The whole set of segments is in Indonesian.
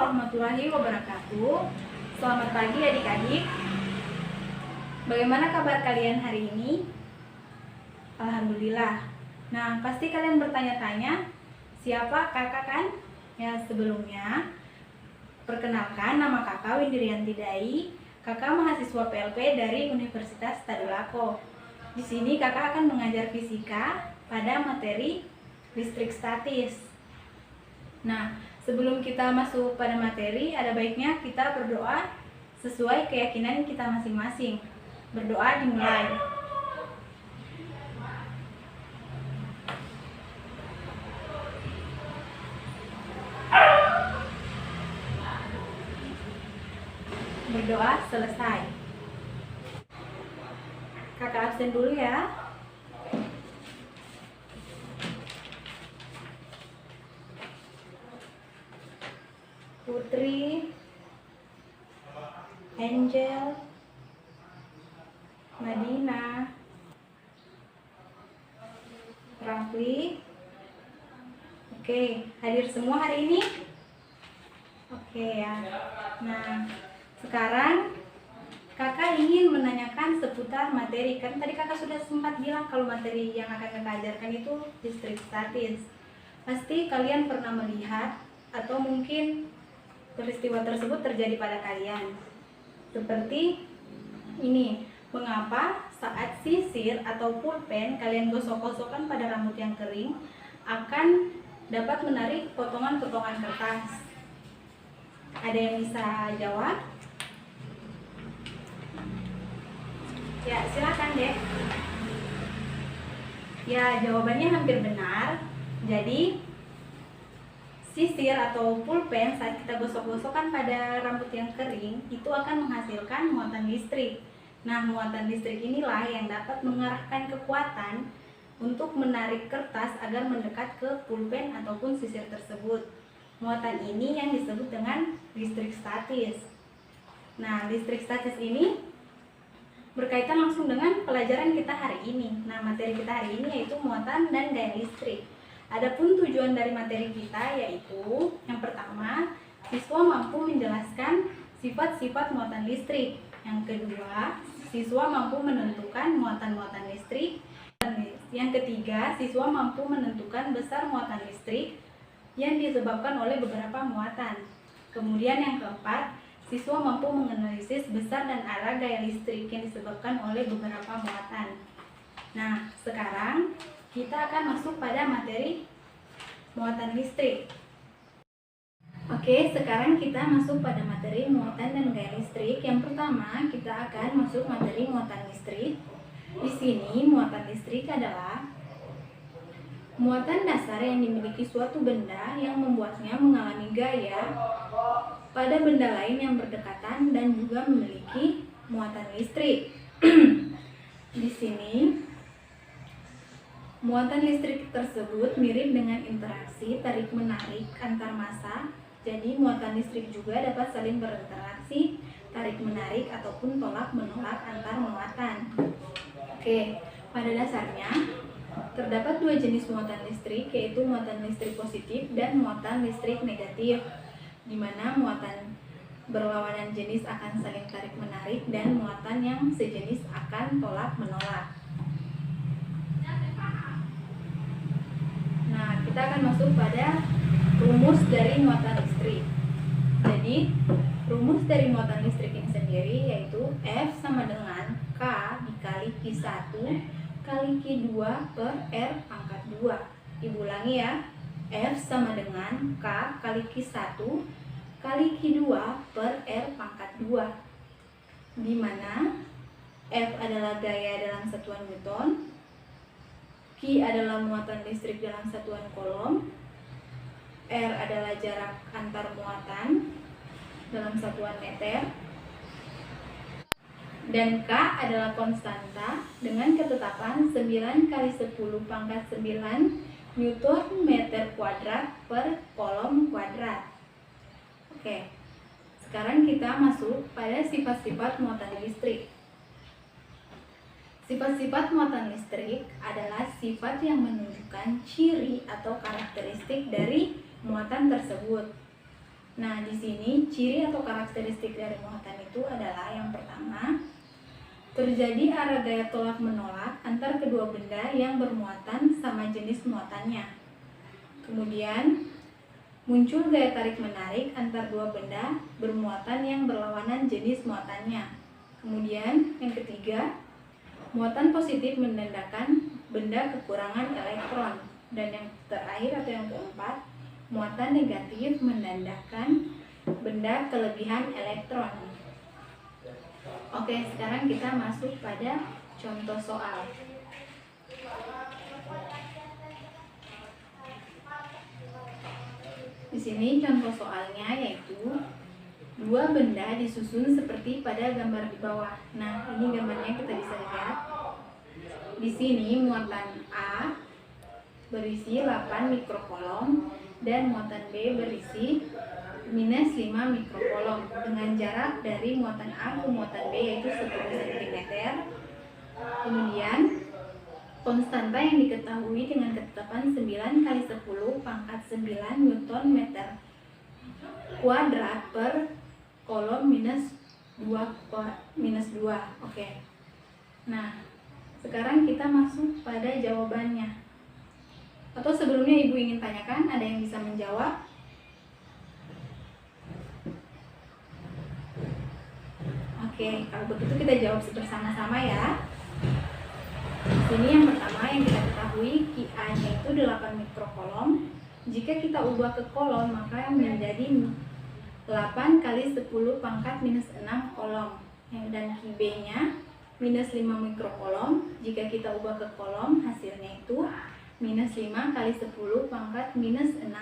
warahmatullahi wabarakatuh. Selamat pagi adik-adik. Bagaimana kabar kalian hari ini? Alhamdulillah. Nah, pasti kalian bertanya-tanya, siapa kakak kan? Ya, sebelumnya perkenalkan, nama kakak Windrianti Dai, kakak mahasiswa PLP dari Universitas Tadulako. Di sini kakak akan mengajar fisika pada materi listrik statis. Nah, sebelum kita masuk pada materi, ada baiknya kita berdoa sesuai keyakinan kita masing-masing. Berdoa dimulai. Berdoa selesai. Kakak absen dulu ya. Putri, Angel, Madina, Rafli. Oke, hadir semua hari ini? Oke ya. Nah, sekarang kakak ingin menanyakan seputar materi. Kan tadi kakak sudah sempat bilang kalau materi yang akan kakak ajarkan itu listrik statis. Pasti kalian pernah melihat atau mungkin peristiwa tersebut terjadi pada kalian. Seperti ini, mengapa saat sisir atau pulpen kalian gosok-gosokkan pada rambut yang kering akan dapat menarik potongan-potongan kertas? Ada yang bisa jawab? Ya, silakan deh. Ya, jawabannya hampir benar. Jadi sisir atau pulpen saat kita gosok-gosokkan pada rambut yang kering itu akan menghasilkan muatan listrik. Nah, muatan listrik inilah yang dapat mengarahkan kekuatan untuk menarik kertas agar mendekat ke pulpen ataupun sisir tersebut. Muatan ini yang disebut dengan listrik statis. Nah, listrik statis ini berkaitan langsung dengan pelajaran kita hari ini. Nah, materi kita hari ini yaitu muatan dan gaya listrik. Adapun tujuan dari materi kita yaitu yang pertama, siswa mampu menjelaskan sifat-sifat muatan listrik. Yang kedua, siswa mampu menentukan muatan-muatan listrik. Yang ketiga, siswa mampu menentukan besar muatan listrik yang disebabkan oleh beberapa muatan. Kemudian yang keempat, siswa mampu menganalisis besar dan arah gaya listrik yang disebabkan oleh beberapa muatan. Nah, sekarang kita akan masuk pada materi muatan listrik. Oke, sekarang kita masuk pada materi muatan dan gaya listrik. Yang pertama, kita akan masuk materi muatan listrik. Di sini, muatan listrik adalah muatan dasar yang dimiliki suatu benda yang membuatnya mengalami gaya pada benda lain yang berdekatan dan juga memiliki muatan listrik. Di sini, muatan listrik tersebut mirip dengan interaksi tarik-menarik antar massa. Jadi, muatan listrik juga dapat saling berinteraksi, tarik-menarik ataupun tolak-menolak antar muatan. Oke, pada dasarnya terdapat dua jenis muatan listrik, yaitu muatan listrik positif dan muatan listrik negatif, di mana muatan berlawanan jenis akan saling tarik-menarik dan muatan yang sejenis akan tolak-menolak. Nah, kita akan masuk pada rumus dari muatan listrik. Jadi, rumus dari muatan listrik ini sendiri yaitu F sama dengan K dikali Q1 kali Q2 per R pangkat 2. Ibu ulangi ya. F sama dengan K kali Q1 kali Q2 per R pangkat 2. Di mana F adalah gaya dalam satuan Newton, Q adalah muatan listrik dalam satuan Coulomb, R adalah jarak antar muatan dalam satuan meter, dan K adalah konstanta dengan ketetapan 9 kali 10 pangkat 9 Newton meter kuadrat per Coulomb kuadrat. Oke, sekarang kita masuk pada sifat-sifat muatan listrik. Sifat-sifat muatan listrik adalah sifat yang menunjukkan ciri atau karakteristik dari muatan tersebut. Nah, di sini ciri atau karakteristik dari muatan itu adalah yang pertama, terjadi arah gaya tolak-menolak antar kedua benda yang bermuatan sama jenis muatannya. Kemudian, muncul gaya tarik-menarik antar dua benda bermuatan yang berlawanan jenis muatannya. Kemudian, yang ketiga, muatan positif menandakan benda kekurangan elektron. Dan yang terakhir atau yang keempat, muatan negatif menandakan benda kelebihan elektron. Oke, sekarang kita masuk pada contoh soal. Di sini contoh soalnya yaitu dua benda disusun seperti pada gambar di bawah. Nah, ini gambarnya kita bisa lihat. Di sini muatan A berisi 8 mikrokolom dan muatan B berisi minus 5 mikrokolom dengan jarak dari muatan A ke muatan B yaitu 10 cm. Kemudian konstanta yang diketahui dengan ketetapan 9 kali 10 pangkat 9 Newton meter kuadrat per kolom minus 2. Oke. Nah, sekarang kita masuk pada jawabannya. Atau sebelumnya Ibu ingin tanyakan, ada yang bisa menjawab? Oke, kalau begitu kita jawab bersama-sama ya. Di sini yang pertama yang kita ketahui QA-nya itu 8 mikrokolom. Jika kita ubah ke kolom maka menjadi 8 kali 10 pangkat minus 6 kolom. Dan QB-nya minus 5 mikrokolom. Jika kita ubah ke kolom hasilnya itu minus 5 kali 10 pangkat minus 6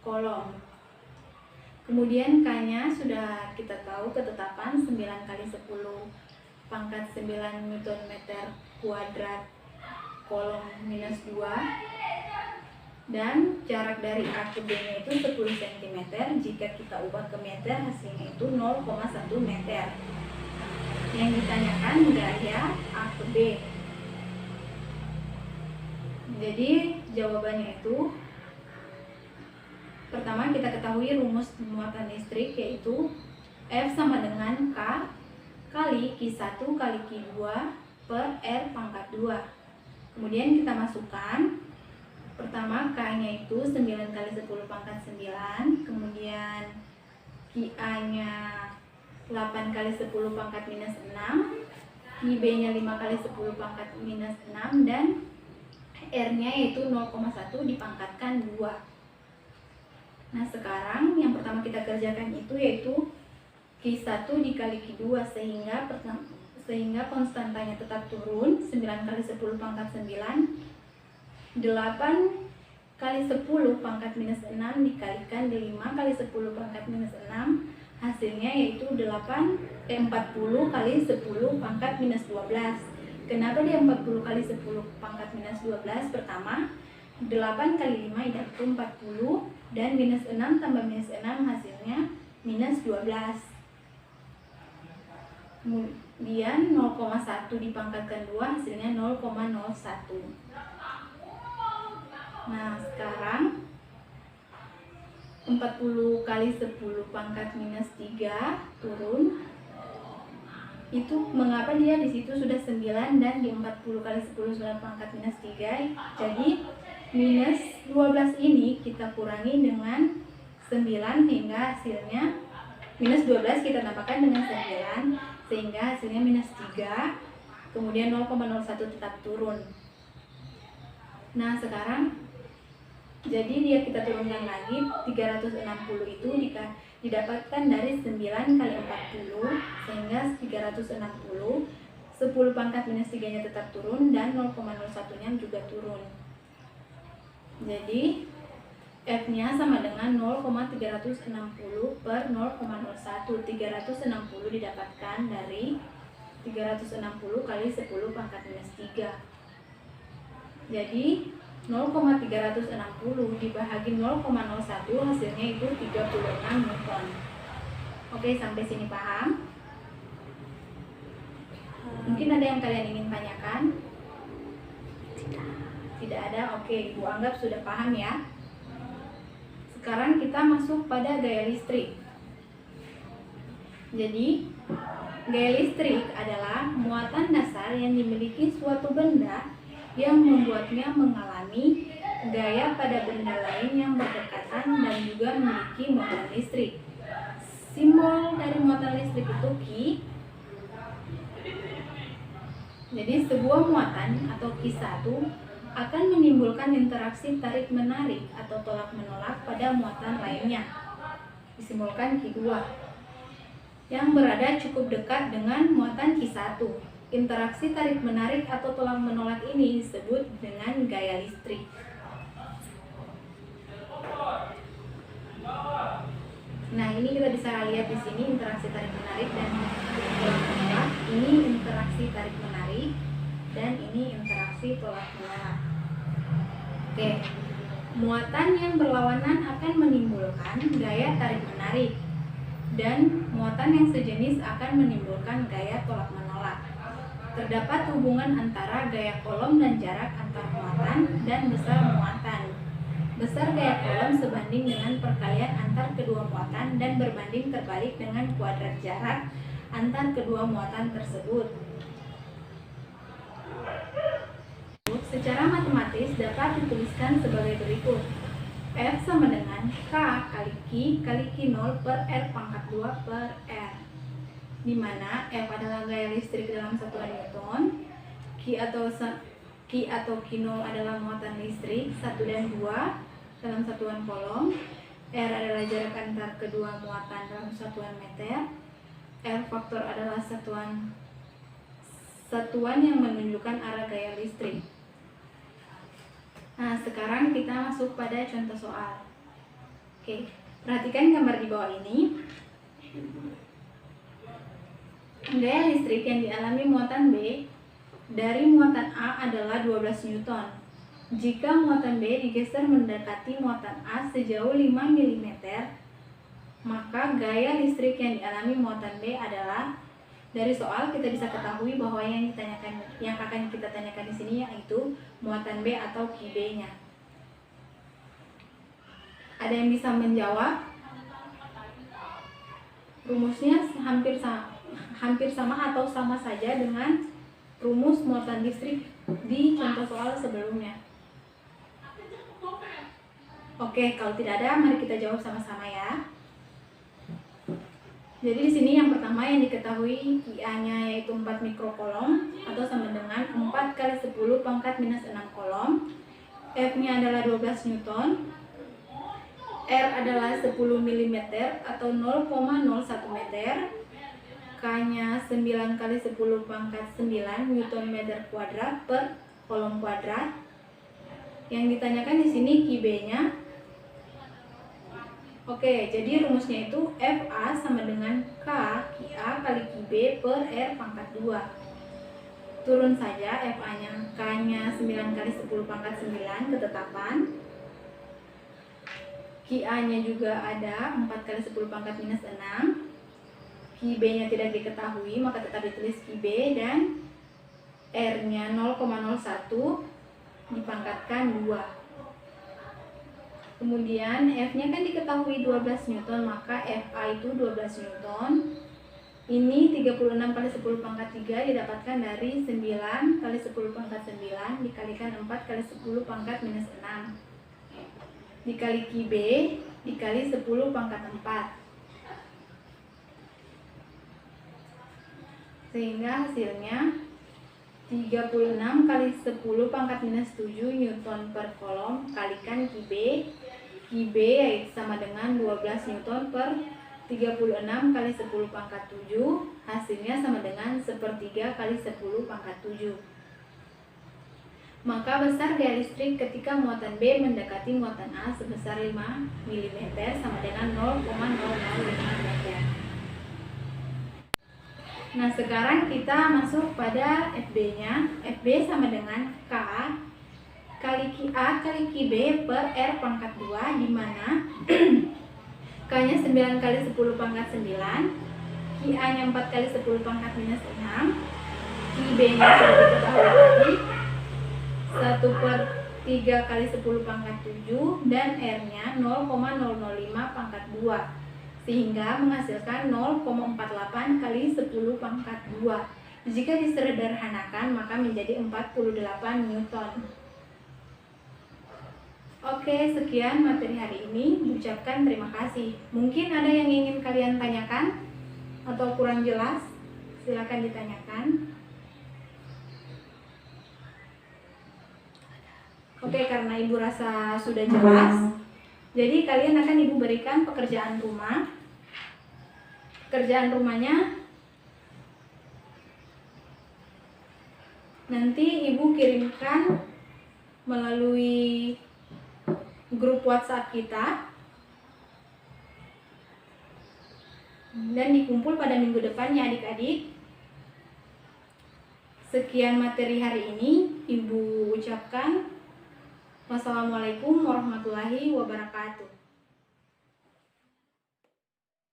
kolom. Kemudian K-nya sudah kita tahu ketetapan 9 kali 10 pangkat 9 Newton meter kuadrat kolom minus 2. Dan jarak dari A ke B-nya itu 10 cm. Jika kita ubah ke meter hasilnya itu 0,1 meter. Yang ditanyakan gaya A ke B. Jadi jawabannya itu pertama kita ketahui rumus muatan listrik yaitu F sama dengan K kali Q1 kali Q2 per R pangkat 2. Kemudian kita masukkan pertama K-nya itu 9 kali 10 pangkat 9, kemudian QA-nya 8 kali 10 pangkat minus 6, QB-nya 5 kali 10 pangkat minus 6, dan R-nya yaitu 0,1 dipangkatkan 2. Nah, sekarang yang pertama kita kerjakan itu yaitu Q1 dikali Q2 sehingga konstantanya tetap turun. 9 kali 10 pangkat 9, 8 kali 10 pangkat minus 6 dikalikan 5 kali 10 pangkat minus 6, hasilnya yaitu 40 kali 10 pangkat minus 12. Kenapa dia 40 kali 10 pangkat minus 12? Pertama, 8 kali 5 itu 40, dan minus 6 tambah minus 6 hasilnya minus 12. Kemudian 0,1 dipangkatkan 2 hasilnya 0,01. Nah, sekarang 40 kali 10 pangkat minus 3 turun. Itu mengapa dia di situ sudah 9 dan di 40 kali 10 9 pangkat minus 3. Jadi minus 12 ini kita kurangi dengan 9 hingga hasilnya minus 12 kita tambahkan dengan 9 sehingga hasilnya minus 3. Kemudian 0,01 tetap turun. Nah, sekarang jadi dia kita turunkan lagi 360 itu didapatkan dari 9 kali 40 sehingga 360. 10 pangkat minus 3 nya tetap turun dan 0,01 nya juga turun. Jadi F nya sama dengan 0,360 per 0,01. 360 didapatkan dari 360 kali 10 pangkat minus 3. Jadi 0,360 dibagi 0,01 hasilnya itu 36 Newton. Oke, sampai sini paham? Mungkin ada yang kalian ingin tanyakan? Tidak ada? Oke, Ibu anggap sudah paham ya. Sekarang kita masuk pada gaya listrik. Jadi, gaya listrik adalah muatan dasar yang dimiliki suatu benda yang membuatnya mengalami gaya pada benda lain yang berdekatan dan juga memiliki muatan listrik. Simbol dari muatan listrik itu Ki. Jadi sebuah muatan atau Q1 akan menimbulkan interaksi tarik-menarik atau tolak-menolak pada muatan lainnya, disimbolkan Q2, yang berada cukup dekat dengan muatan Q1. Interaksi tarik-menarik atau tolak-menolak ini disebut dengan gaya listrik. Nah, ini kita bisa lihat di sini interaksi tarik-menarik dan tolak-menolak. Ini interaksi tarik-menarik dan ini interaksi tolak-menolak. Oke, muatan yang berlawanan akan menimbulkan gaya tarik-menarik dan muatan yang sejenis akan menimbulkan gaya tolak-menolak. Terdapat hubungan antara gaya kolom dan jarak antar muatan dan besar muatan. Besar gaya kolom sebanding dengan perkalian antar kedua muatan dan berbanding terbalik dengan kuadrat jarak antar kedua muatan tersebut. Secara matematis dapat dituliskan sebagai berikut. F sama dengan K kali Q0 per R pangkat 2 per R, di mana F adalah gaya listrik dalam satuan Newton, Q atau Q0 adalah muatan listrik 1 dan 2 dalam satuan kolom, R adalah jarak antar kedua muatan dalam satuan meter, R faktor adalah satuan yang menunjukkan arah gaya listrik. Nah, sekarang kita masuk pada contoh soal. Oke, perhatikan gambar di bawah ini. Gaya listrik yang dialami muatan B dari muatan A adalah 12 Newton. Jika muatan B digeser mendekati muatan A sejauh 5 mm, maka gaya listrik yang dialami muatan B adalah, dari soal kita bisa ketahui bahwa yang akan kita tanyakan di sini yaitu muatan B atau QB-nya. Ada yang bisa menjawab? Rumusnya hampir sama atau sama saja dengan rumus muatan listrik di contoh soal sebelumnya. Oke, kalau tidak ada, mari kita jawab sama-sama ya. Jadi di sini yang pertama yang diketahui Ia-nya yaitu 4 mikrokolom atau sama dengan 4 kali 10 pangkat minus 6 kolom. F-nya adalah 12 Newton. R adalah 10 mm atau 0,01 meter. K-nya 9 kali 10 pangkat 9 Newton meter kuadrat per kolom kuadrat. Yang ditanyakan di sini QB-nya. Oke, jadi rumusnya itu FA sama dengan K QA kali QB per R pangkat 2. Turun saja FA-nya, K-nya 9 kali 10 pangkat 9 ketetapan. QA-nya juga ada 4 kali 10 pangkat minus 6. QB-nya tidak diketahui, maka tetap ditulis QB dan R-nya 0,01 dipangkatkan 2. Kemudian F-nya kan diketahui 12 Newton, maka FA itu 12 Newton. Ini 36 kali 10 pangkat 3 didapatkan dari 9 kali 10 pangkat 9 dikalikan 4 kali 10 pangkat minus 6 dikali QB dikali 10 pangkat 4. Sehingga hasilnya 36 kali 10 pangkat minus 7 Newton per kolom kalikan QB. QB yaitu sama dengan 12 Newton per 36 kali 10 pangkat 7. Hasilnya sama dengan 1/3 kali 10 pangkat 7. Maka besar gaya listrik ketika muatan B mendekati muatan A sebesar 5 mm sama dengan 0,005 meter. Nah, sekarang kita masuk pada FB-nya. FB sama dengan K kali QA kali QB per R pangkat 2, di mana K-nya 9 kali 10 pangkat 9, QA-nya 4 kali 10 pangkat minus 6, QB-nya sudah diketahui tadi 1/3 3 kali 10 pangkat 7 dan R-nya 0,005 pangkat 2 sehingga menghasilkan 0,48 kali 10 pangkat 2. Jika disederhanakan maka menjadi 48 Newton. Oke, sekian materi hari ini. Ucapkan terima kasih. Mungkin ada yang ingin kalian tanyakan atau kurang jelas? Silakan ditanyakan. Oke, karena Ibu rasa sudah jelas, jadi kalian akan Ibu berikan pekerjaan rumah. Pekerjaan rumahnya nanti Ibu kirimkan melalui grup WhatsApp kita dan dikumpul pada minggu depan ya adik-adik. Sekian materi hari ini. Ibu ucapkan wassalamualaikum warahmatullahi wabarakatuh.